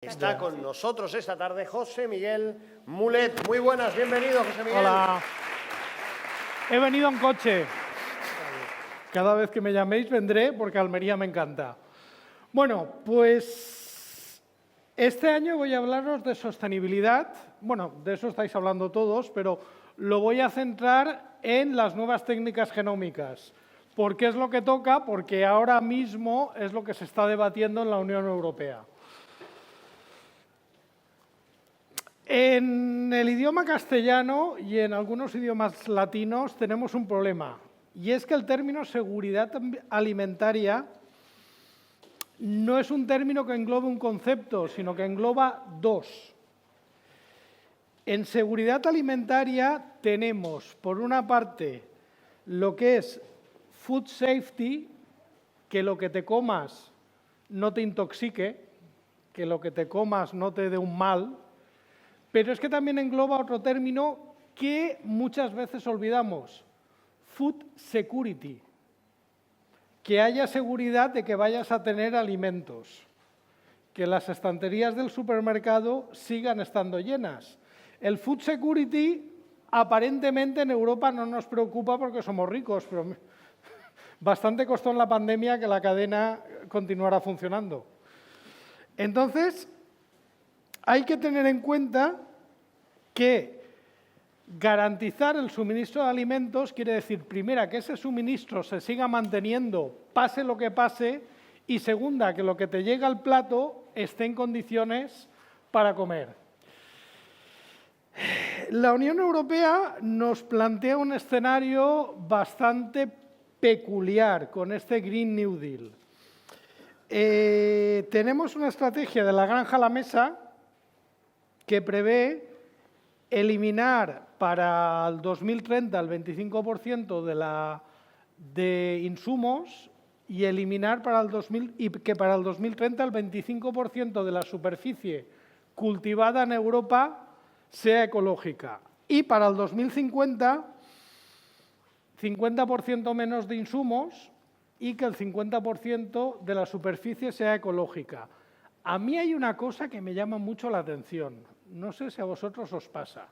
Está con nosotros esta tarde José Miguel Mulet. Muy buenas, bienvenido, José Miguel. Hola. He venido en coche. Cada vez que me llaméis vendré porque Almería me encanta. Bueno, pues este año voy a hablaros de sostenibilidad. Bueno, de eso estáis hablando todos, pero lo voy a centrar en las nuevas técnicas genómicas. ¿Por qué es lo que toca? Porque ahora mismo es lo que se está debatiendo en la Unión Europea. En el idioma castellano y en algunos idiomas latinos tenemos un problema, y es que el término seguridad alimentaria no es un término que englobe un concepto, sino que engloba dos. En seguridad alimentaria tenemos, por una parte, lo que es food safety, que lo que te comas no te intoxique, que lo que te comas no te dé un mal, pero es que también engloba otro término que muchas veces olvidamos, food security, que haya seguridad de que vayas a tener alimentos, que las estanterías del supermercado sigan estando llenas. El food security aparentemente en Europa no nos preocupa porque somos ricos, pero bastante costó en la pandemia que la cadena continuara funcionando. Entonces, hay que tener en cuenta que garantizar el suministro de alimentos quiere decir, primera, que ese suministro se siga manteniendo, pase lo que pase, y segunda, que lo que te llega al plato esté en condiciones para comer. La Unión Europea nos plantea un escenario bastante peculiar con este Green New Deal. Tenemos una estrategia de la granja a la mesa que prevé eliminar para el 2030 el 25% de insumos y eliminar que para el 2030 el 25% de la superficie cultivada en Europa sea ecológica. Y para el 2050, 50% menos de insumos y que el 50% de la superficie sea ecológica. A mí hay una cosa que me llama mucho la atención. No sé si a vosotros os pasa.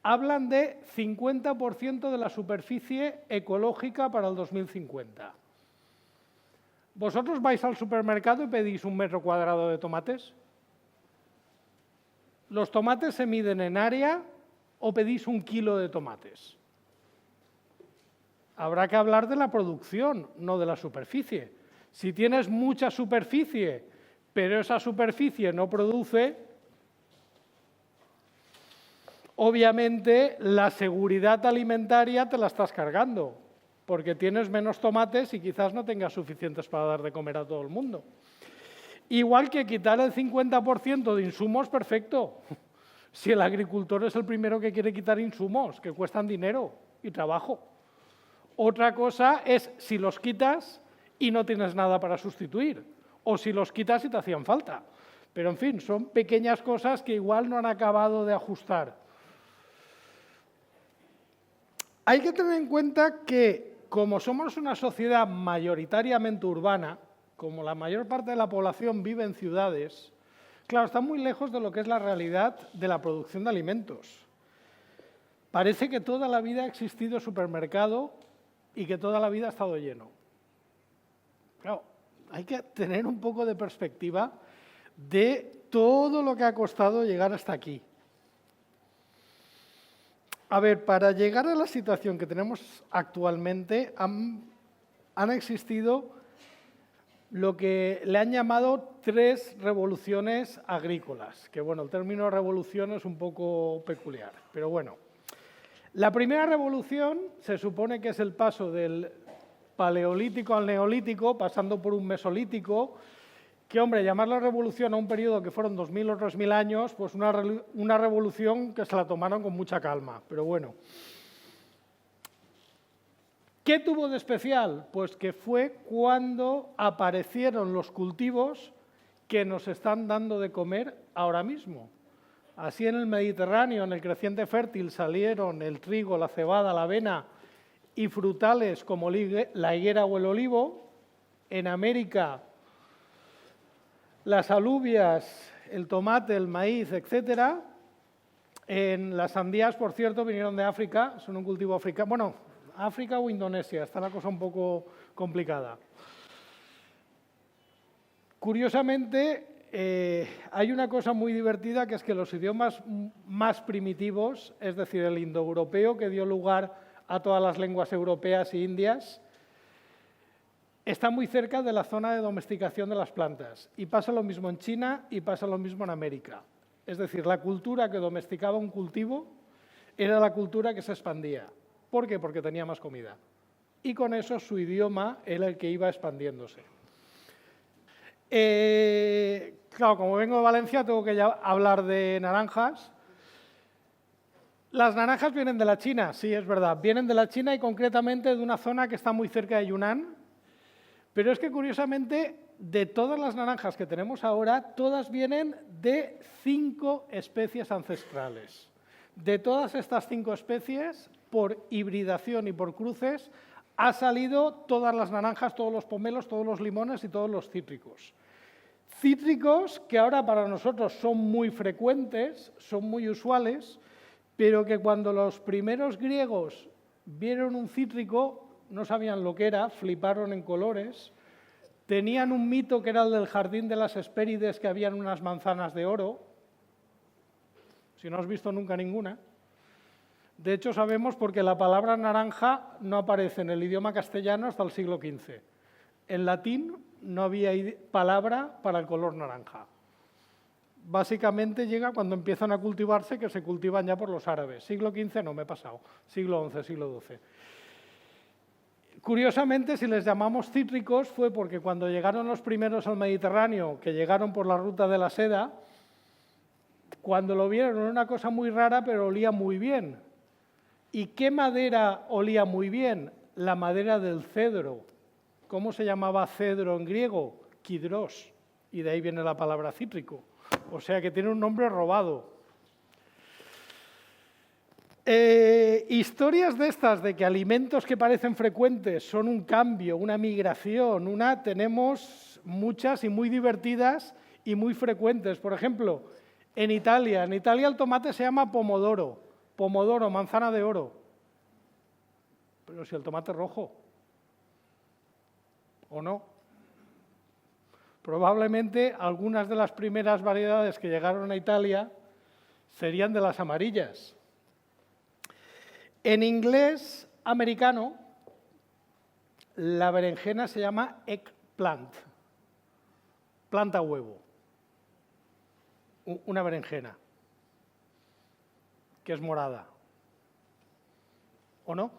Hablan de 50% de la superficie ecológica para el 2050. ¿Vosotros vais al supermercado y pedís 1 metro cuadrado de tomates? ¿Los tomates se miden en área o pedís 1 kilo de tomates? Habrá que hablar de la producción, no de la superficie. Si tienes mucha superficie, pero esa superficie no produce, obviamente la seguridad alimentaria te la estás cargando, porque tienes menos tomates y quizás no tengas suficientes para dar de comer a todo el mundo. Igual que quitar el 50% de insumos, perfecto. Si el agricultor es el primero que quiere quitar insumos, que cuestan dinero y trabajo. Otra cosa es si los quitas y no tienes nada para sustituir, o si los quitas y te hacían falta. Pero, en fin, son pequeñas cosas que igual no han acabado de ajustar. Hay que tener en cuenta que, como somos una sociedad mayoritariamente urbana, como la mayor parte de la población vive en ciudades, claro, está muy lejos de lo que es la realidad de la producción de alimentos. Parece que toda la vida ha existido supermercado y que toda la vida ha estado lleno. Claro, hay que tener un poco de perspectiva de todo lo que ha costado llegar hasta aquí. A ver, para llegar a la situación que tenemos actualmente, han existido lo que le han llamado 3 revoluciones agrícolas, que bueno, el término revolución es un poco peculiar, pero bueno. La primera revolución se supone que es el paso del paleolítico al neolítico, pasando por un mesolítico, que, hombre, llamarla revolución a un periodo que fueron 2000 o 3000 años, pues una revolución que se la tomaron con mucha calma, pero bueno. ¿Qué tuvo de especial? Pues que fue cuando aparecieron los cultivos que nos están dando de comer ahora mismo. Así en el Mediterráneo, en el creciente fértil, salieron el trigo, la cebada, la avena y frutales como la higuera o el olivo. En América, las alubias el tomate, el maíz, etcétera. Las sandías, por cierto, vinieron de África, son un cultivo africano. Bueno, África o Indonesia, está la cosa un poco complicada. Curiosamente, hay una cosa muy divertida, que es que los idiomas más primitivos, es decir, el indoeuropeo, que dio lugar a todas las lenguas europeas e indias, está muy cerca de la zona de domesticación de las plantas. Y pasa lo mismo en China y pasa lo mismo en América. Es decir, la cultura que domesticaba un cultivo era la cultura que se expandía. ¿Por qué? Porque tenía más comida. Y con eso su idioma era el que iba expandiéndose. Claro, como vengo de Valencia, tengo que ya hablar de naranjas. Las naranjas vienen de la China, sí, es verdad. Vienen de la China y concretamente de una zona que está muy cerca de Yunnan. Pero es que, curiosamente, de todas las naranjas que tenemos ahora, todas vienen de 5 especies ancestrales. De todas estas 5 especies, por hibridación y por cruces, ha salido todas las naranjas, todos los pomelos, todos los limones y todos los cítricos. Cítricos que ahora para nosotros son muy frecuentes, son muy usuales, pero que cuando los primeros griegos vieron un cítrico, no sabían lo que era, fliparon en colores. Tenían un mito que era el del jardín de las Hespérides, que habían unas manzanas de oro. Si no has visto nunca ninguna. De hecho, sabemos porque la palabra naranja no aparece en el idioma castellano hasta el siglo XV. En latín no había palabra para el color naranja. Básicamente llega cuando empiezan a cultivarse, que se cultivan ya por los árabes. Siglo XV no, me he pasado. Siglo XI, siglo XII. Curiosamente, si les llamamos cítricos, fue porque cuando llegaron los primeros al Mediterráneo, que llegaron por la ruta de la seda, cuando lo vieron era una cosa muy rara, pero olía muy bien. ¿Y qué madera olía muy bien? La madera del cedro. ¿Cómo se llamaba cedro en griego? Kidros. Y de ahí viene la palabra cítrico. O sea que tiene un nombre robado. Historias de estas, de que alimentos que parecen frecuentes son un cambio, una migración, tenemos muchas y muy divertidas y muy frecuentes. Por ejemplo, en Italia el tomate se llama pomodoro, manzana de oro. Pero si el tomate es rojo, ¿o no? Probablemente algunas de las primeras variedades que llegaron a Italia serían de las amarillas. En inglés americano, la berenjena se llama eggplant, planta huevo, una berenjena, que es morada, ¿o no?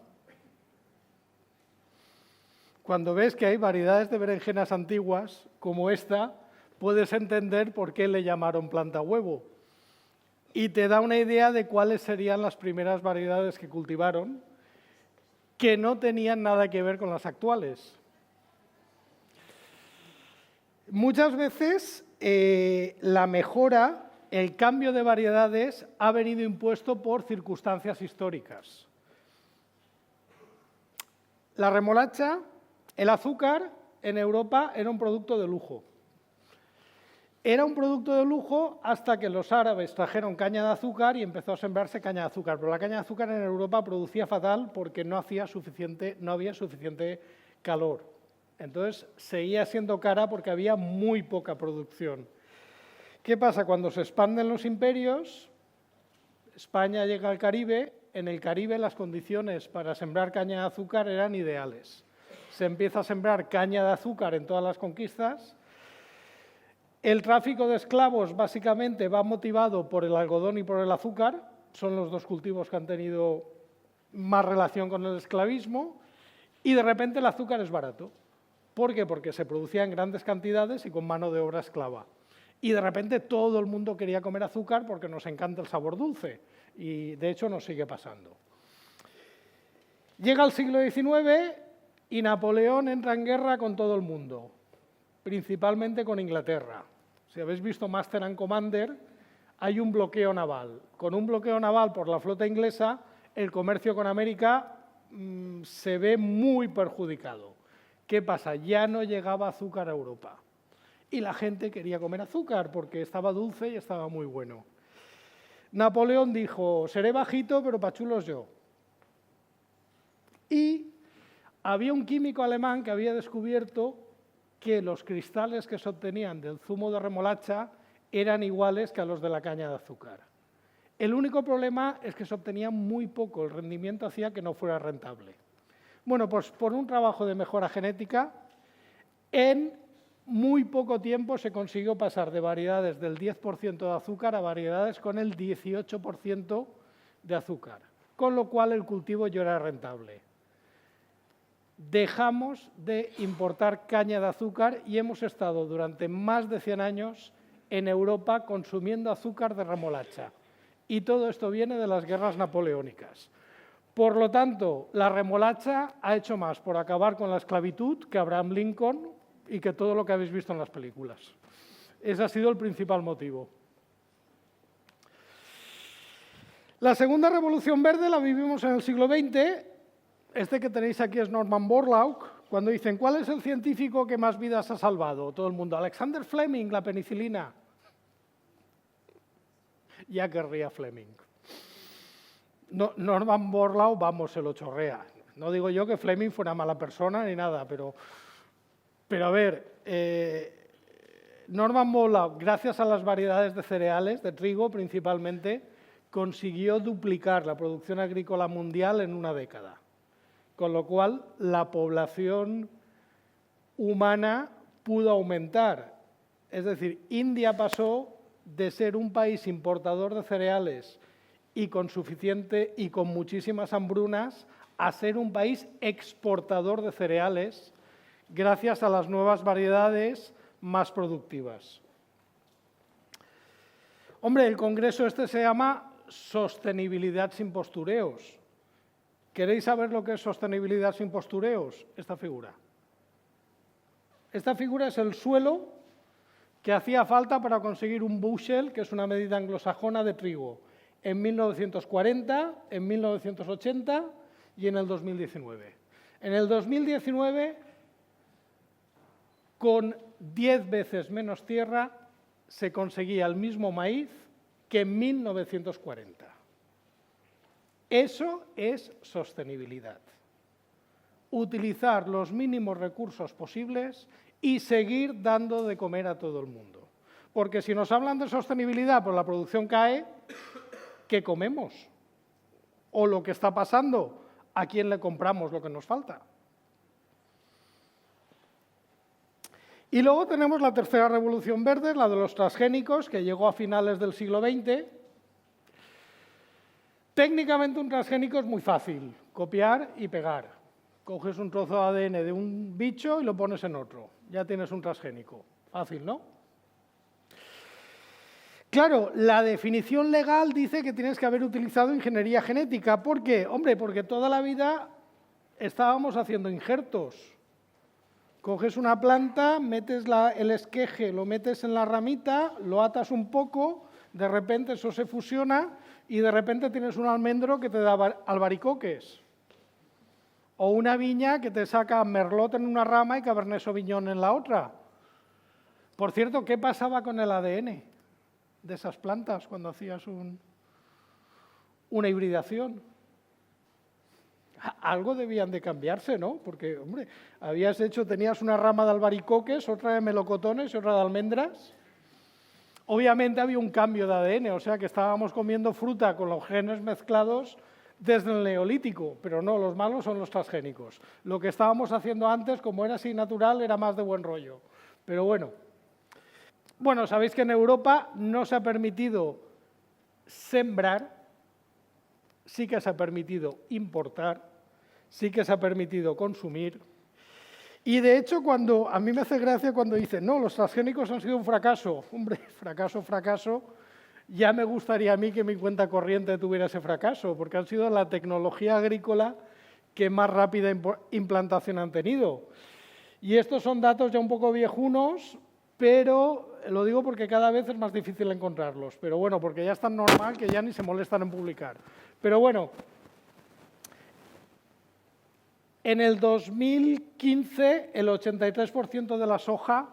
Cuando ves que hay variedades de berenjenas antiguas, como esta, puedes entender por qué le llamaron planta huevo. Y te da una idea de cuáles serían las primeras variedades que cultivaron, que no tenían nada que ver con las actuales. Muchas veces la mejora, el cambio de variedades, ha venido impuesto por circunstancias históricas. La remolacha, el azúcar, en Europa era un producto de lujo. Era un producto de lujo hasta que los árabes trajeron caña de azúcar y empezó a sembrarse caña de azúcar. Pero la caña de azúcar en Europa producía fatal porque no había suficiente calor. Entonces seguía siendo cara porque había muy poca producción. ¿Qué pasa? Cuando se expanden los imperios, España llega al Caribe. En el Caribe las condiciones para sembrar caña de azúcar eran ideales. Se empieza a sembrar caña de azúcar en todas las conquistas. El tráfico de esclavos básicamente va motivado por el algodón y por el azúcar, son los dos cultivos que han tenido más relación con el esclavismo, y de repente el azúcar es barato. ¿Por qué? Porque se producía en grandes cantidades y con mano de obra esclava. Y de repente todo el mundo quería comer azúcar porque nos encanta el sabor dulce, y de hecho nos sigue pasando. Llega el siglo XIX y Napoleón entra en guerra con todo el mundo, principalmente con Inglaterra. Si habéis visto Master and Commander, hay un bloqueo naval. Con un bloqueo naval por la flota inglesa, el comercio con América se ve muy perjudicado. ¿Qué pasa? Ya no llegaba azúcar a Europa. y la gente quería comer azúcar porque estaba dulce y estaba muy bueno. Napoleón dijo, seré bajito, pero pa' chulos yo. Y había un químico alemán que había descubierto que los cristales que se obtenían del zumo de remolacha eran iguales que a los de la caña de azúcar. El único problema es que se obtenía muy poco, el rendimiento hacía que no fuera rentable. Bueno, pues por un trabajo de mejora genética, en muy poco tiempo se consiguió pasar de variedades del 10% de azúcar a variedades con el 18% de azúcar, con lo cual el cultivo ya era rentable. Dejamos de importar caña de azúcar y hemos estado durante más de 100 años en Europa consumiendo azúcar de remolacha. Y todo esto viene de las guerras napoleónicas. Por lo tanto, la remolacha ha hecho más por acabar con la esclavitud que Abraham Lincoln y que todo lo que habéis visto en las películas. Ese ha sido el principal motivo. La segunda revolución verde la vivimos en el siglo XX. Este que tenéis aquí es Norman Borlaug. Cuando dicen, ¿cuál es el científico que más vidas ha salvado? Todo el mundo, Alexander Fleming, la penicilina. Ya querría Fleming. No, Norman Borlaug, vamos, se lo chorrea. No digo yo que Fleming fuera mala persona ni nada, pero a ver, Norman Borlaug, gracias a las variedades de cereales, de trigo principalmente, consiguió duplicar la producción agrícola mundial en una década. Con lo cual, la población humana pudo aumentar. Es decir, India pasó de ser un país importador de cereales y con muchísimas hambrunas a ser un país exportador de cereales gracias a las nuevas variedades más productivas. Hombre, el congreso este se llama Sostenibilidad sin postureos. ¿Queréis saber lo que es sostenibilidad sin postureos? Esta figura. Esta figura es el suelo que hacía falta para conseguir un bushel, que es una medida anglosajona de trigo, en 1940, en 1980 y en el 2019. En el 2019, con 10 veces menos tierra, se conseguía el mismo maíz que en 1940. Eso es sostenibilidad. Utilizar los mínimos recursos posibles y seguir dando de comer a todo el mundo. Porque si nos hablan de sostenibilidad, pero la producción cae, ¿qué comemos? O lo que está pasando, ¿a quién le compramos lo que nos falta? Y luego tenemos la tercera revolución verde, la de los transgénicos, que llegó a finales del siglo XX. Técnicamente un transgénico es muy fácil, copiar y pegar. Coges un trozo de ADN de un bicho y lo pones en otro. Ya tienes un transgénico. Fácil, ¿no? Claro, la definición legal dice que tienes que haber utilizado ingeniería genética. ¿Por qué? Hombre, porque toda la vida estábamos haciendo injertos. Coges una planta, metes el esqueje, lo metes en la ramita, lo atas un poco, de repente eso se fusiona y de repente tienes un almendro que te da albaricoques. O una viña que te saca merlot en una rama y cabernet sauvignon en la otra. Por cierto, ¿qué pasaba con el ADN de esas plantas cuando hacías una hibridación? Algo debían de cambiarse, ¿no? Porque, hombre, tenías una rama de albaricoques, otra de melocotones y otra de almendras. Obviamente había un cambio de ADN, o sea que estábamos comiendo fruta con los genes mezclados desde el neolítico, pero no, los malos son los transgénicos. Lo que estábamos haciendo antes, como era así natural, era más de buen rollo. Pero bueno. Bueno, sabéis que en Europa no se ha permitido sembrar, sí que se ha permitido importar, sí que se ha permitido consumir. Y de hecho, a mí me hace gracia cuando dicen, no, los transgénicos han sido un fracaso. Hombre, fracaso, ya me gustaría a mí que mi cuenta corriente tuviera ese fracaso, porque han sido la tecnología agrícola que más rápida implantación han tenido. Y estos son datos ya un poco viejunos, pero lo digo porque cada vez es más difícil encontrarlos. Pero bueno, porque ya es tan normal que ya ni se molestan en publicar. Pero bueno, en el 2015 el 83% de la soja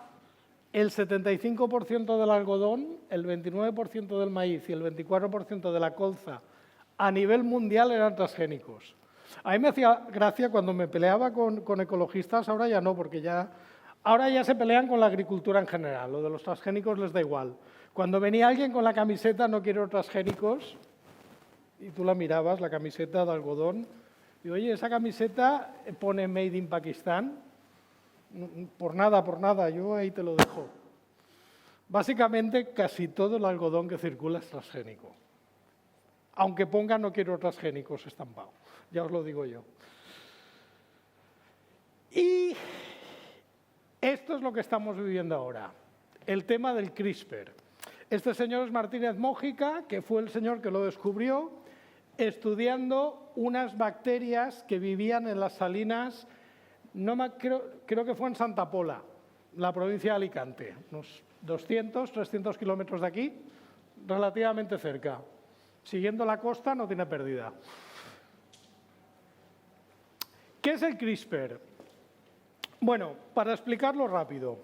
el 75% del algodón, el 29% del maíz y el 24% de la colza a nivel mundial eran transgénicos. A mí me hacía gracia cuando me peleaba con ecologistas, ahora ya no, porque ahora ya se pelean con la agricultura en general, lo de los transgénicos les da igual. Cuando venía alguien con la camiseta no quiero transgénicos, y tú la mirabas, la camiseta de algodón, y oye, esa camiseta pone Made in Pakistán, por nada, yo ahí te lo dejo. Básicamente casi todo el algodón que circula es transgénico. Aunque ponga no quiero transgénicos estampado, ya os lo digo yo. Y esto es lo que estamos viviendo ahora, el tema del CRISPR. Este señor es Martínez Mójica, que fue el señor que lo descubrió, estudiando unas bacterias que vivían en las salinas, creo que fue en Santa Pola, la provincia de Alicante, unos 200, 300 kilómetros de aquí, relativamente cerca. Siguiendo la costa no tiene pérdida. ¿Qué es el CRISPR? Bueno, para explicarlo rápido.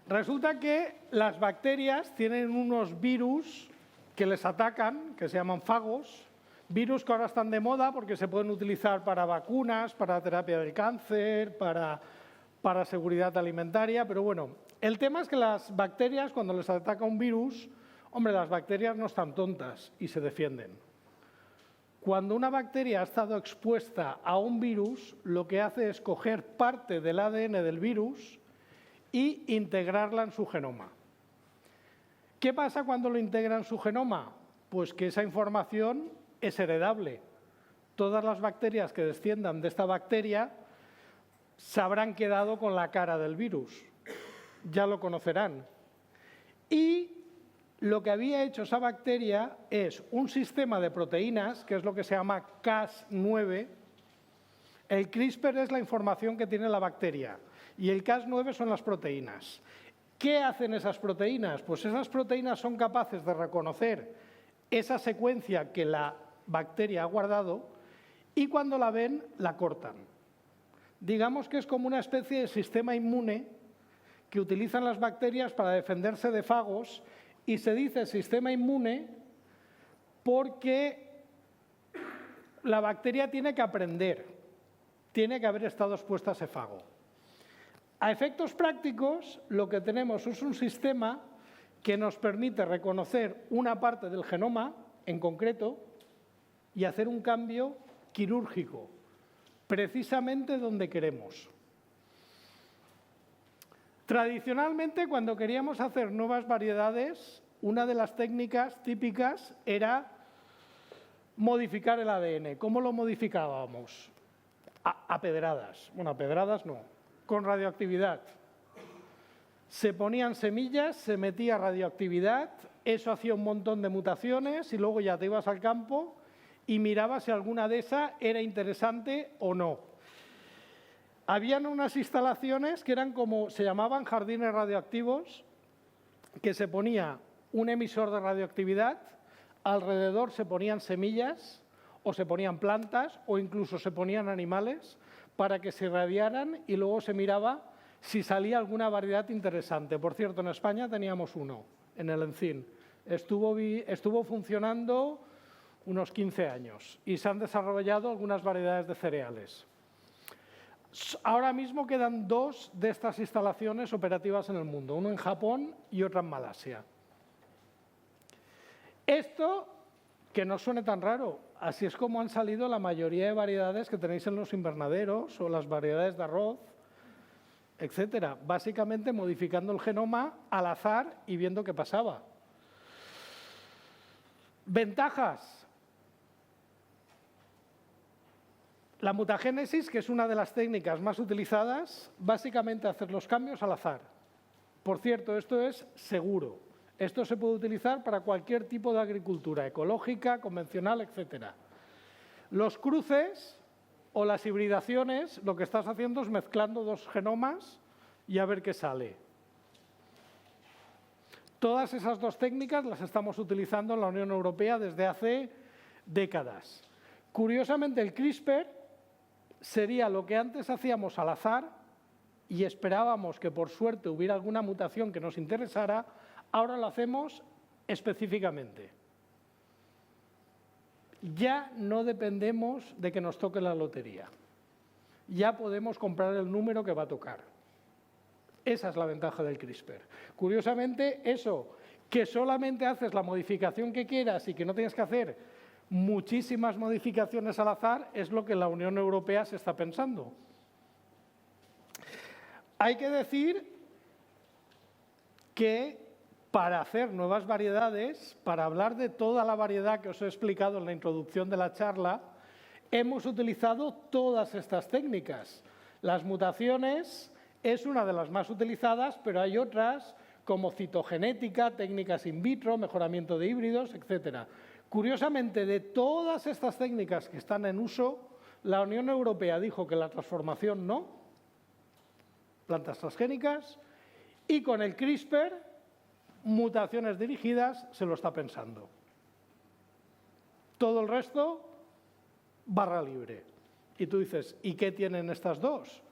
Resulta que las bacterias tienen unos virus que les atacan, que se llaman fagos, virus que ahora están de moda porque se pueden utilizar para vacunas, para terapia del cáncer, para seguridad alimentaria, pero bueno, el tema es que las bacterias, cuando les ataca un virus, hombre, las bacterias no están tontas y se defienden. Cuando una bacteria ha estado expuesta a un virus, lo que hace es coger parte del ADN del virus y integrarla en su genoma. ¿Qué pasa cuando lo integra en su genoma? Pues que esa información es heredable. Todas las bacterias que desciendan de esta bacteria se habrán quedado con la cara del virus. Ya lo conocerán. Y lo que había hecho esa bacteria es un sistema de proteínas, que es lo que se llama Cas9. El CRISPR es la información que tiene la bacteria y el Cas9 son las proteínas. ¿Qué hacen esas proteínas? Pues esas proteínas son capaces de reconocer esa secuencia que la bacteria ha guardado y cuando la ven, la cortan. Digamos que es como una especie de sistema inmune que utilizan las bacterias para defenderse de fagos. Y se dice sistema inmune porque la bacteria tiene que aprender, tiene que haber estado expuesta a ese fago. A efectos prácticos, lo que tenemos es un sistema que nos permite reconocer una parte del genoma en concreto y hacer un cambio quirúrgico, precisamente donde queremos. Tradicionalmente, cuando queríamos hacer nuevas variedades, una de las técnicas típicas era modificar el ADN. ¿Cómo lo modificábamos? A pedradas. Bueno, a pedradas no, con radioactividad. Se ponían semillas, se metía radioactividad, eso hacía un montón de mutaciones y luego ya te ibas al campo y mirabas si alguna de esas era interesante o no. Habían unas instalaciones que eran como, se llamaban jardines radioactivos, que se ponía un emisor de radioactividad, alrededor se ponían semillas o se ponían plantas o incluso se ponían animales para que se irradiaran y luego se miraba si salía alguna variedad interesante. Por cierto, en España teníamos uno, en el Encín. Estuvo funcionando unos 15 años y se han desarrollado algunas variedades de cereales. Ahora mismo quedan 2 de estas instalaciones operativas en el mundo, uno en Japón y otra en Malasia. Esto, que no suene tan raro, así es como han salido la mayoría de variedades que tenéis en los invernaderos o las variedades de arroz, etcétera. Básicamente modificando el genoma al azar y viendo qué pasaba. Ventajas. La mutagénesis, que es una de las técnicas más utilizadas, básicamente hacer los cambios al azar. Por cierto, esto es seguro. Esto se puede utilizar para cualquier tipo de agricultura, ecológica, convencional, etc. Los cruces o las hibridaciones, lo que estás haciendo es mezclando 2 genomas y a ver qué sale. Todas esas 2 técnicas las estamos utilizando en la Unión Europea desde hace décadas. Curiosamente, el CRISPR sería lo que antes hacíamos al azar, y esperábamos que por suerte hubiera alguna mutación que nos interesara, ahora lo hacemos específicamente. Ya no dependemos de que nos toque la lotería. Ya podemos comprar el número que va a tocar. Esa es la ventaja del CRISPR. Curiosamente, eso, que solamente haces la modificación que quieras y que no tienes que hacer muchísimas modificaciones al azar, es lo que la Unión Europea se está pensando. Hay que decir que para hacer nuevas variedades, para hablar de toda la variedad que os he explicado en la introducción de la charla, hemos utilizado todas estas técnicas. Las mutaciones es una de las más utilizadas, pero hay otras como citogenética, técnicas in vitro, mejoramiento de híbridos, etc. Curiosamente, de todas estas técnicas que están en uso, la Unión Europea dijo que la transformación no, plantas transgénicas, y con el CRISPR, mutaciones dirigidas, se lo está pensando. Todo el resto, barra libre. Y tú dices, ¿y qué tienen estas dos?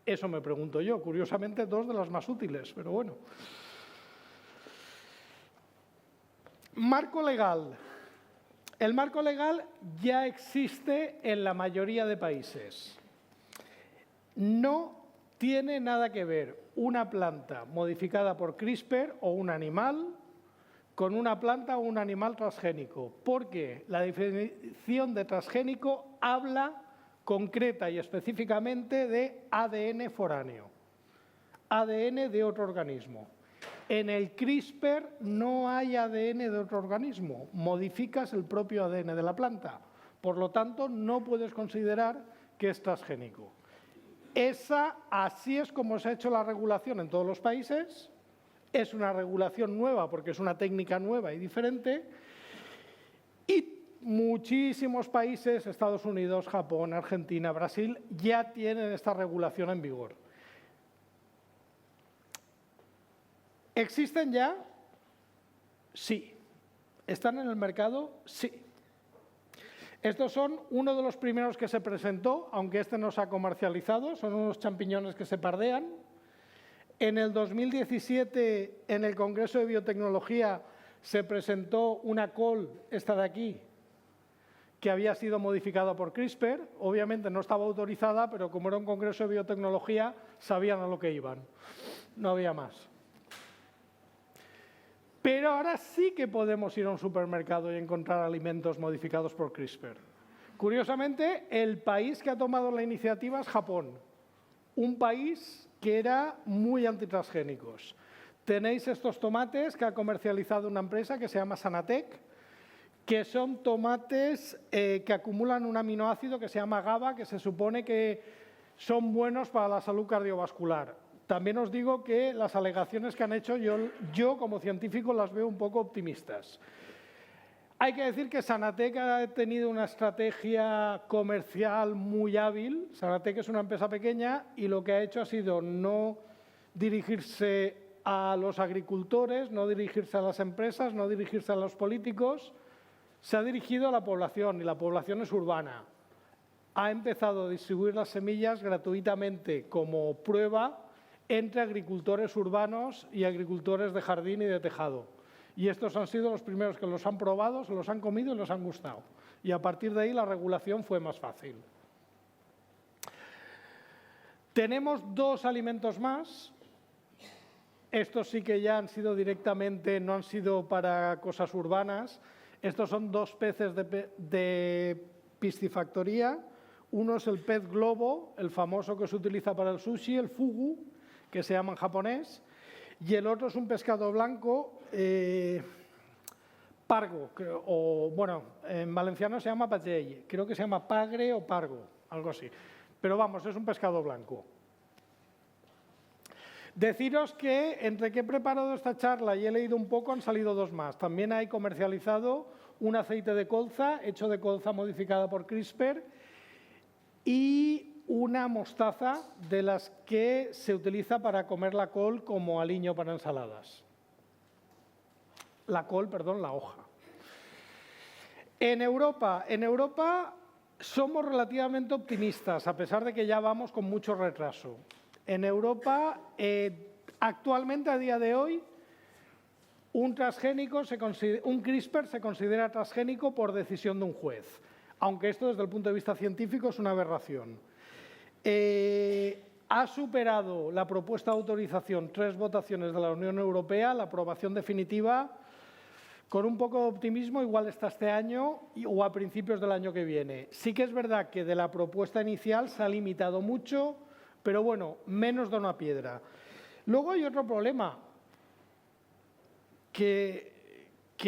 Eso me pregunto yo. Curiosamente, dos de las más útiles, pero bueno. Marco legal. El marco legal ya existe en la mayoría de países. No tiene nada que ver una planta modificada por CRISPR o un animal con una planta o un animal transgénico, porque la definición de transgénico habla concreta y específicamente de ADN foráneo, ADN de otro organismo. En el CRISPR no hay ADN de otro organismo, modificas el propio ADN de la planta, por lo tanto no puedes considerar que es transgénico. Así es como se ha hecho la regulación en todos los países. Es una regulación nueva porque es una técnica nueva y diferente. Y muchísimos países, Estados Unidos, Japón, Argentina, Brasil, ya tienen esta regulación en vigor. ¿Existen ya? Sí. ¿Están en el mercado? Sí. Estos son uno de los primeros que se presentó, aunque este no se ha comercializado, son unos champiñones que se pardean. En el 2017, en el Congreso de Biotecnología, se presentó una col, esta de aquí, que había sido modificada por CRISPR. Obviamente no estaba autorizada, pero como era un Congreso de Biotecnología, sabían a lo que iban. No había más. Pero ahora sí que podemos ir a un supermercado y encontrar alimentos modificados por CRISPR. Curiosamente, el país que ha tomado la iniciativa es Japón, un país que era muy antitransgénicos. Tenéis estos tomates que ha comercializado una empresa que se llama Sanatec, que son tomates que acumulan un aminoácido que se llama GABA, que se supone que son buenos para la salud cardiovascular. También os digo que las alegaciones que han hecho yo como científico las veo un poco optimistas. Hay que decir que Sanatec ha tenido una estrategia comercial muy hábil. Sanatec es una empresa pequeña y lo que ha hecho ha sido no dirigirse a los agricultores, no dirigirse a las empresas, no dirigirse a los políticos. Se ha dirigido a la población y la población es urbana. Ha empezado a distribuir las semillas gratuitamente como prueba entre agricultores urbanos y agricultores de jardín y de tejado. Y estos han sido los primeros que los han probado, se los han comido y les han gustado. Y a partir de ahí la regulación fue más fácil. Tenemos dos alimentos más. Estos sí que ya han sido directamente, no han sido para cosas urbanas. Estos son dos peces de piscifactoría. Uno es el pez globo, el famoso que se utiliza para el sushi, el fugu, que se llama en japonés, y el otro es un pescado blanco, pargo, o bueno, en valenciano se llama pagell, creo que se llama pagre o pargo, algo así. Pero vamos, es un pescado blanco. Deciros que entre que he preparado esta charla y he leído un poco, han salido dos más. También hay comercializado un aceite de colza, hecho de colza modificada por CRISPR, y una mostaza de las que se utiliza para comer la col como aliño para ensaladas. La col, perdón, la hoja. En Europa somos relativamente optimistas, a pesar de que ya vamos con mucho retraso. En Europa, actualmente, a día de hoy, un CRISPR se considera transgénico por decisión de un juez, aunque esto desde el punto de vista científico es una aberración. Ha superado la propuesta de autorización 3 votaciones de la Unión Europea, la aprobación definitiva, con un poco de optimismo, igual está este año o a principios del año que viene. Sí que es verdad que de la propuesta inicial se ha limitado mucho, pero bueno, menos da una piedra. Luego hay otro problema, que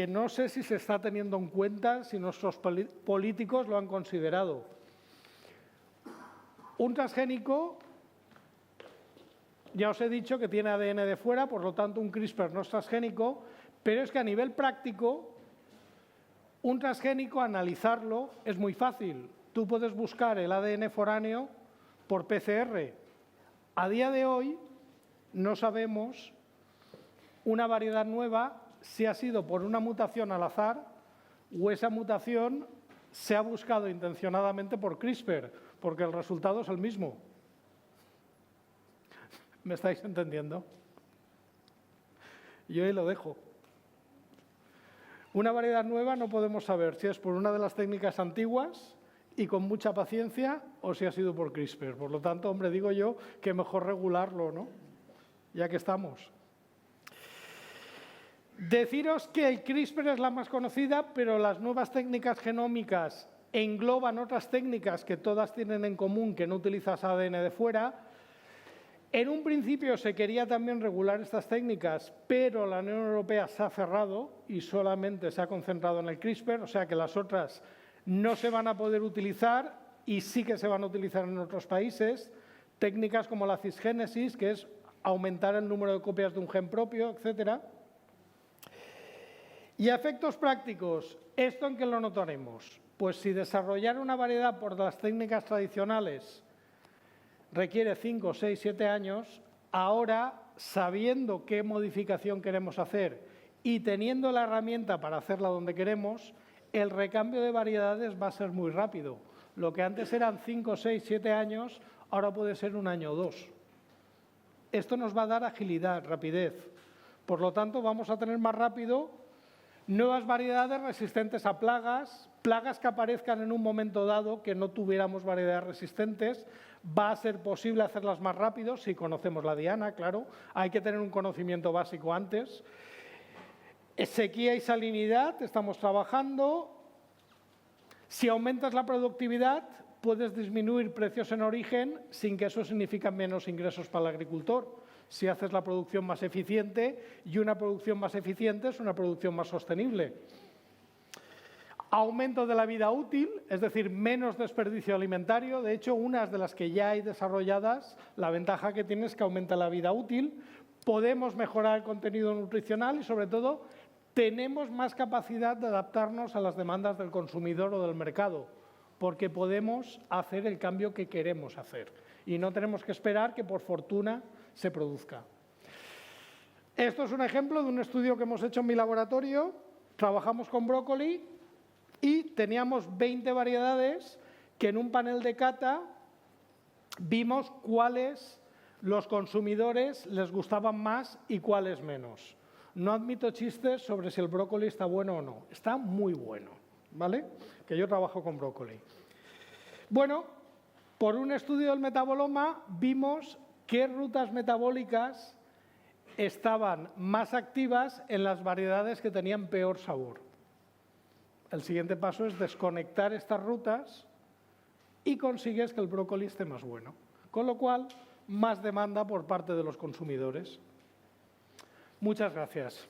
no sé si se está teniendo en cuenta, si nuestros políticos lo han considerado. Un transgénico, ya os he dicho que tiene ADN de fuera, por lo tanto un CRISPR no es transgénico, pero es que a nivel práctico, un transgénico, analizarlo es muy fácil. Tú puedes buscar el ADN foráneo por PCR. A día de hoy no sabemos una variedad nueva si ha sido por una mutación al azar o esa mutación se ha buscado intencionadamente por CRISPR, porque el resultado es el mismo. ¿Me estáis entendiendo? Yo ahí lo dejo. Una variedad nueva no podemos saber si es por una de las técnicas antiguas y con mucha paciencia o si ha sido por CRISPR. Por lo tanto, hombre, digo yo que mejor regularlo, ¿no? Ya que estamos. Deciros que el CRISPR es la más conocida, pero las nuevas técnicas genómicas engloban otras técnicas que todas tienen en común que no utilizas ADN de fuera. En un principio se quería también regular estas técnicas, pero la Unión Europea se ha cerrado y solamente se ha concentrado en el CRISPR, o sea que las otras no se van a poder utilizar y sí que se van a utilizar en otros países. Técnicas como la cisgénesis, que es aumentar el número de copias de un gen propio, etcétera. Y a efectos prácticos, ¿esto en qué lo notaremos? Pues si desarrollar una variedad por las técnicas tradicionales requiere 5, 6, 7 años, ahora, sabiendo qué modificación queremos hacer y teniendo la herramienta para hacerla donde queremos, el recambio de variedades va a ser muy rápido. Lo que antes eran 5, 6, 7 años, ahora puede ser 1 año o 2. Esto nos va a dar agilidad, rapidez. Por lo tanto, vamos a tener más rápido nuevas variedades resistentes a plagas, plagas que aparezcan en un momento dado que no tuviéramos variedades resistentes. Va a ser posible hacerlas más rápido si conocemos la diana, claro. Hay que tener un conocimiento básico antes. Sequía y salinidad, estamos trabajando. Si aumentas la productividad, puedes disminuir precios en origen sin que eso signifique menos ingresos para el agricultor. Si haces la producción más eficiente, y una producción más eficiente es una producción más sostenible. Aumento de la vida útil, es decir, menos desperdicio alimentario. De hecho, unas de las que ya hay desarrolladas, la ventaja que tiene es que aumenta la vida útil. Podemos mejorar el contenido nutricional y, sobre todo, tenemos más capacidad de adaptarnos a las demandas del consumidor o del mercado, porque podemos hacer el cambio que queremos hacer y no tenemos que esperar que, por fortuna, se produzca. Esto es un ejemplo de un estudio que hemos hecho en mi laboratorio. Trabajamos con brócoli y teníamos 20 variedades que en un panel de cata vimos cuáles los consumidores les gustaban más y cuáles menos. No admito chistes sobre si el brócoli está bueno o no. Está muy bueno, ¿vale? Que yo trabajo con brócoli. Bueno, por un estudio del metaboloma vimos qué rutas metabólicas estaban más activas en las variedades que tenían peor sabor. El siguiente paso es desconectar estas rutas y consigues que el brócoli esté más bueno. Con lo cual, más demanda por parte de los consumidores. Muchas gracias.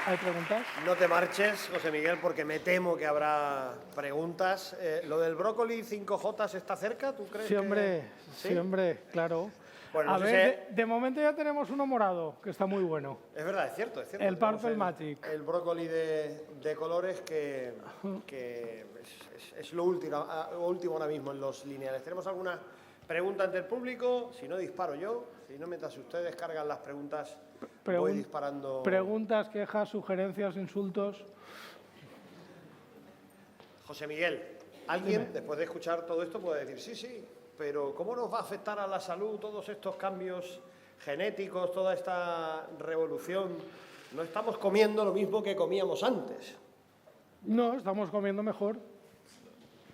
¿Hay preguntas? No te marches, José Miguel, porque me temo que habrá preguntas. ¿Lo del brócoli 5J está cerca? ¿Tú crees? Sí, hombre, ¿Sí? sí, hombre, claro. Bueno, A no ver, de momento ya tenemos uno morado, que está muy bueno. Es verdad, es cierto. El Tenemos Purple Magic. El brócoli de colores que es lo último ahora mismo en los lineales. ¿Tenemos alguna pregunta ante el público? Si no, disparo yo. Si no, mientras ustedes cargan las preguntas, voy disparando. Preguntas, quejas, sugerencias, insultos. José Miguel, alguien después de escuchar todo esto puede decir, sí, pero ¿cómo nos va a afectar a la salud todos estos cambios genéticos, toda esta revolución? No estamos comiendo lo mismo que comíamos antes. No, estamos comiendo mejor.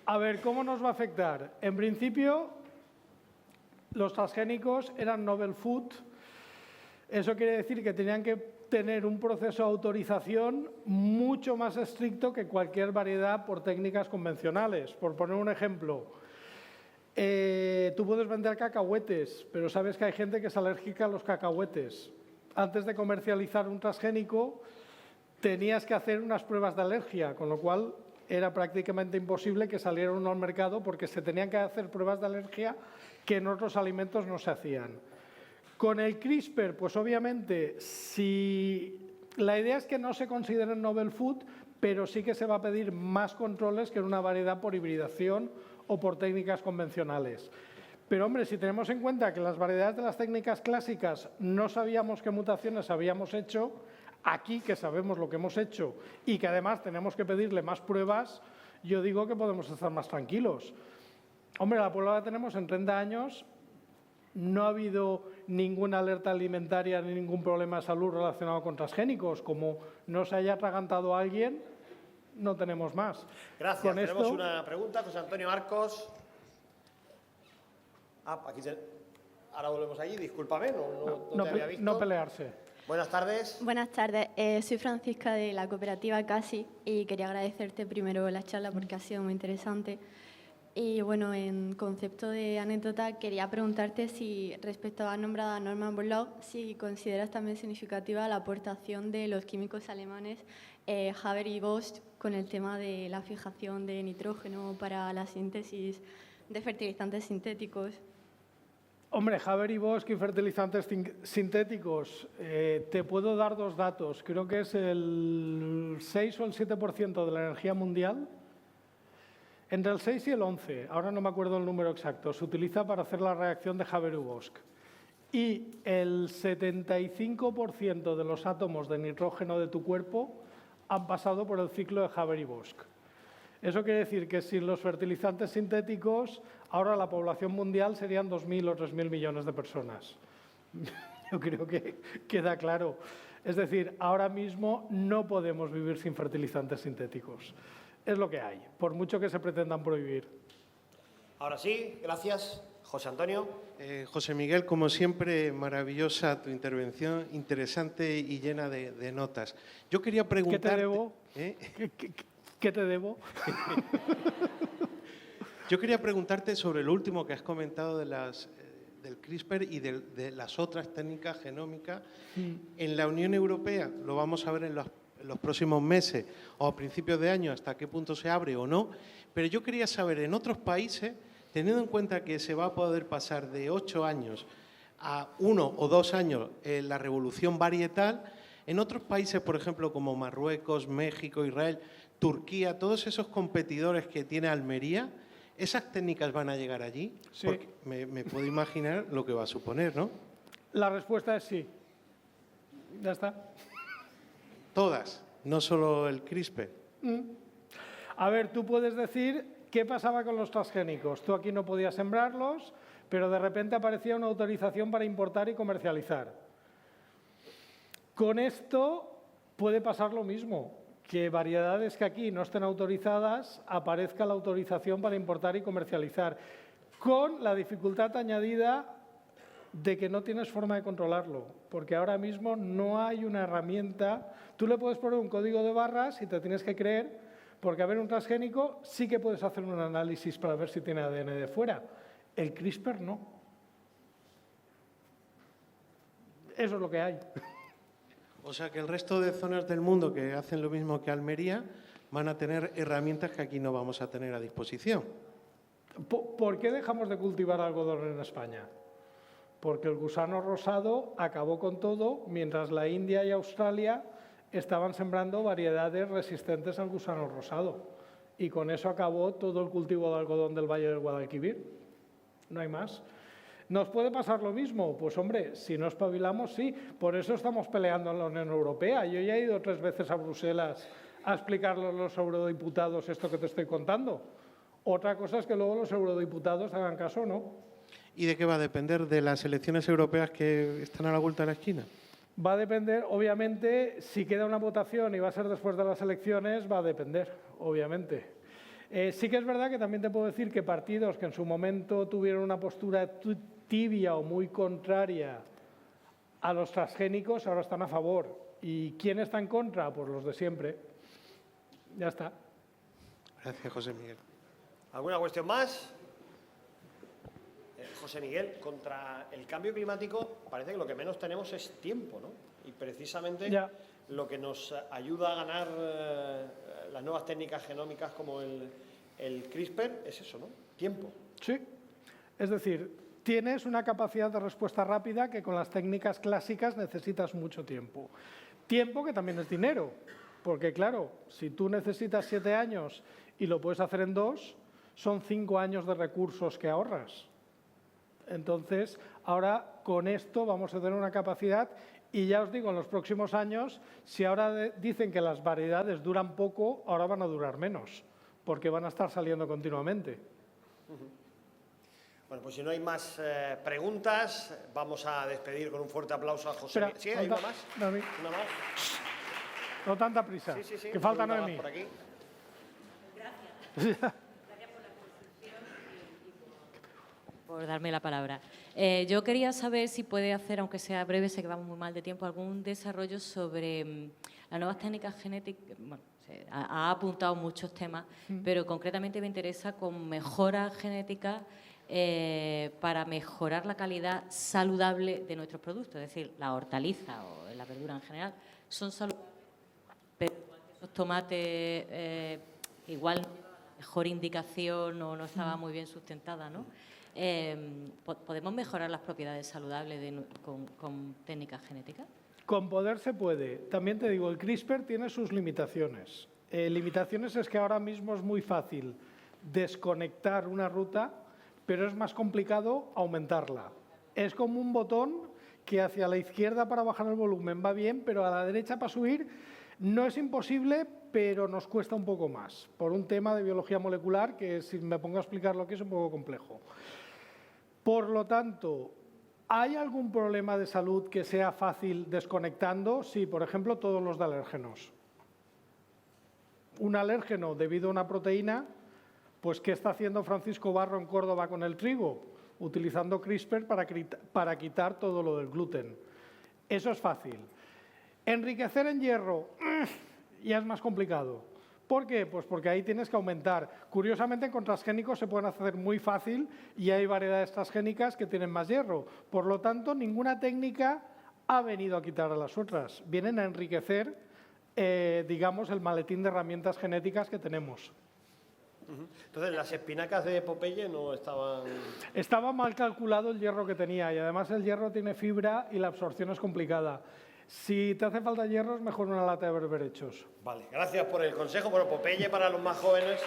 A ver, ¿cómo nos va a afectar? En principio, los transgénicos eran novel food. Eso quiere decir que tenían que tener un proceso de autorización mucho más estricto que cualquier variedad por técnicas convencionales. Por poner un ejemplo, tú puedes vender cacahuetes, pero sabes que hay gente que es alérgica a los cacahuetes. Antes de comercializar un transgénico, tenías que hacer unas pruebas de alergia, con lo cual era prácticamente imposible que saliera uno al mercado porque se tenían que hacer pruebas de alergia que en otros alimentos no se hacían. Con el CRISPR, pues obviamente, la idea es que no se consideren novel food, pero sí que se va a pedir más controles que en una variedad por hibridación o por técnicas convencionales. Pero, hombre, si tenemos en cuenta que las variedades de las técnicas clásicas no sabíamos qué mutaciones habíamos hecho, aquí que sabemos lo que hemos hecho y que además tenemos que pedirle más pruebas, yo digo que podemos estar más tranquilos. Hombre, la prueba la tenemos en 30 años, no ha habido ninguna alerta alimentaria ni ningún problema de salud relacionado con transgénicos. Como no se haya atragantado a alguien, no tenemos más. Gracias. Tenemos una pregunta, José Antonio Arcos. Ahora volvemos allí, discúlpame, no te había visto. No pelearse. Buenas tardes. Buenas tardes, soy Francisca de la cooperativa CASI y quería agradecerte primero la charla porque ha sido muy interesante. Y bueno, en concepto de anécdota, quería preguntarte si respecto a nombrada Norman Borlaug, si consideras también significativa la aportación de los químicos alemanes Haber y Bosch con el tema de la fijación de nitrógeno para la síntesis de fertilizantes sintéticos. Hombre, Haber y Bosch y fertilizantes sintéticos, te puedo dar dos datos. Creo que es el 6 o el 7% de la energía mundial. Entre el 6 y el 11, ahora no me acuerdo el número exacto, se utiliza para hacer la reacción de Haber y Bosch. Y el 75% de los átomos de nitrógeno de tu cuerpo han pasado por el ciclo de Haber y Bosch. Eso quiere decir que sin los fertilizantes sintéticos, ahora la población mundial serían 2.000 o 3.000 millones de personas. Yo creo que queda claro. Es decir, ahora mismo no podemos vivir sin fertilizantes sintéticos. Es lo que hay, por mucho que se pretendan prohibir. Ahora sí, gracias. José Antonio. José Miguel, como siempre, maravillosa tu intervención, interesante y llena de notas. Yo quería preguntarte... ¿Qué te debo? ¿Qué te debo? Yo quería preguntarte sobre lo último que has comentado del CRISPR y de las otras técnicas genómicas. En la Unión Europea, lo vamos a ver en los próximos meses o a principios de año, hasta qué punto se abre o no. Pero yo quería saber, en otros países, teniendo en cuenta que se va a poder pasar de 8 años a 1 o 2 años la revolución varietal, en otros países, por ejemplo, como Marruecos, México, Israel, Turquía, todos esos competidores que tiene Almería, ¿esas técnicas van a llegar allí? Sí. Porque me puedo imaginar lo que va a suponer, ¿no? La respuesta es sí. Ya está. Todas, no solo el CRISPR. A ver, tú puedes decir qué pasaba con los transgénicos. Tú aquí no podías sembrarlos, pero de repente aparecía una autorización para importar y comercializar. Con esto puede pasar lo mismo, que variedades que aquí no estén autorizadas aparezca la autorización para importar y comercializar, con la dificultad añadida de que no tienes forma de controlarlo, porque ahora mismo no hay una herramienta. Tú le puedes poner un código de barras y te tienes que creer, porque a ver, un transgénico sí que puedes hacer un análisis para ver si tiene ADN de fuera. El CRISPR no. Eso es lo que hay. O sea que el resto de zonas del mundo que hacen lo mismo que Almería van a tener herramientas que aquí no vamos a tener a disposición. ¿Por qué dejamos de cultivar algodón en España? Porque el gusano rosado acabó con todo, mientras la India y Australia estaban sembrando variedades resistentes al gusano rosado. Y con eso acabó todo el cultivo de algodón del Valle del Guadalquivir. No hay más. ¿Nos puede pasar lo mismo? Pues hombre, si no espabilamos, sí. Por eso estamos peleando en la Unión Europea. Yo ya he ido 3 veces a Bruselas a explicarlo a los eurodiputados esto que te estoy contando. Otra cosa es que luego los eurodiputados hagan caso o no. ¿Y de qué va a depender? ¿De las elecciones europeas que están a la vuelta de la esquina? Va a depender, obviamente, si queda una votación y va a ser después de las elecciones, va a depender, obviamente. Sí que es verdad que también te puedo decir que partidos que en su momento tuvieron una postura tibia o muy contraria a los transgénicos, ahora están a favor. ¿Y quién está en contra? Pues los de siempre. Ya está. Gracias, José Miguel. ¿Alguna cuestión más? José Miguel, contra el cambio climático parece que lo que menos tenemos es tiempo, ¿no? Y precisamente lo que nos ayuda a ganar las nuevas técnicas genómicas como el CRISPR es eso, ¿no? Tiempo. Sí. Es decir, tienes una capacidad de respuesta rápida que con las técnicas clásicas necesitas mucho tiempo. Tiempo que también es dinero, porque claro, si tú necesitas 7 años y lo puedes hacer en 2, son 5 años de recursos que ahorras. Entonces, ahora con esto vamos a tener una capacidad y ya os digo, en los próximos años, si ahora dicen que las variedades duran poco, ahora van a durar menos, porque van a estar saliendo continuamente. Bueno, pues si no hay más preguntas, vamos a despedir con un fuerte aplauso a José Miguel. ¿Sí? ¿Hay una más? Noemí. ¿Una más? No tanta prisa, Sí. que falta Una más Noemí. por aquí. Gracias por la exposición y por darme la palabra. Yo quería saber si puede hacer, aunque sea breve, sé que vamos muy mal de tiempo, algún desarrollo sobre las nuevas técnicas genéticas. Bueno, ha apuntado muchos temas, pero concretamente me interesa con mejoras genéticas para mejorar la calidad saludable de nuestros productos. Es decir, la hortaliza o la verdura en general son saludables, pero esos tomates igual mejor indicación o no estaba muy bien sustentada, ¿no? ¿Podemos mejorar las propiedades saludables con técnicas genéticas? Con poder se puede. También te digo, el CRISPR tiene sus limitaciones. Limitaciones es que ahora mismo es muy fácil desconectar una ruta, pero es más complicado aumentarla. Es como un botón que hacia la izquierda para bajar el volumen va bien, pero a la derecha para subir no es imposible, pero nos cuesta un poco más, por un tema de biología molecular que si me pongo a explicar lo que es un poco complejo. Por lo tanto, ¿hay algún problema de salud que sea fácil desconectando? Sí, por ejemplo, todos los de alérgenos. Un alérgeno debido a una proteína, pues ¿qué está haciendo Francisco Barro en Córdoba con el trigo? Utilizando CRISPR para quitar todo lo del gluten. Eso es fácil. Enriquecer en hierro ya es más complicado. ¿Por qué? Pues porque ahí tienes que aumentar. Curiosamente, con transgénicos se pueden hacer muy fácil y hay variedades transgénicas que tienen más hierro. Por lo tanto, ninguna técnica ha venido a quitar a las otras. Vienen a enriquecer, digamos, el maletín de herramientas genéticas que tenemos. Entonces, las espinacas de Popeye no estaban... Estaba mal calculado el hierro que tenía y además el hierro tiene fibra y la absorción es complicada. Si te hace falta hierro, es mejor una lata de berberechos. Vale, gracias por el consejo. Bueno, Popeye para los más jóvenes.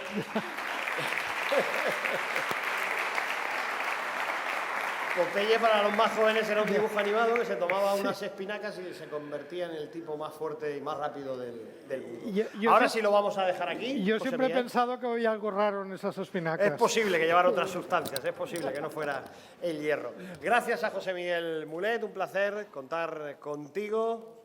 Popeye para los más jóvenes era un dibujo animado que se tomaba unas espinacas y se convertía en el tipo más fuerte y más rápido del mundo. Ahora sí lo vamos a dejar aquí. Yo José siempre he Miguel. pensado que había algo raro en esas espinacas. Es posible que llevara otras sustancias, es posible que no fuera el hierro. Gracias a José Miguel Mulet, un placer contar contigo.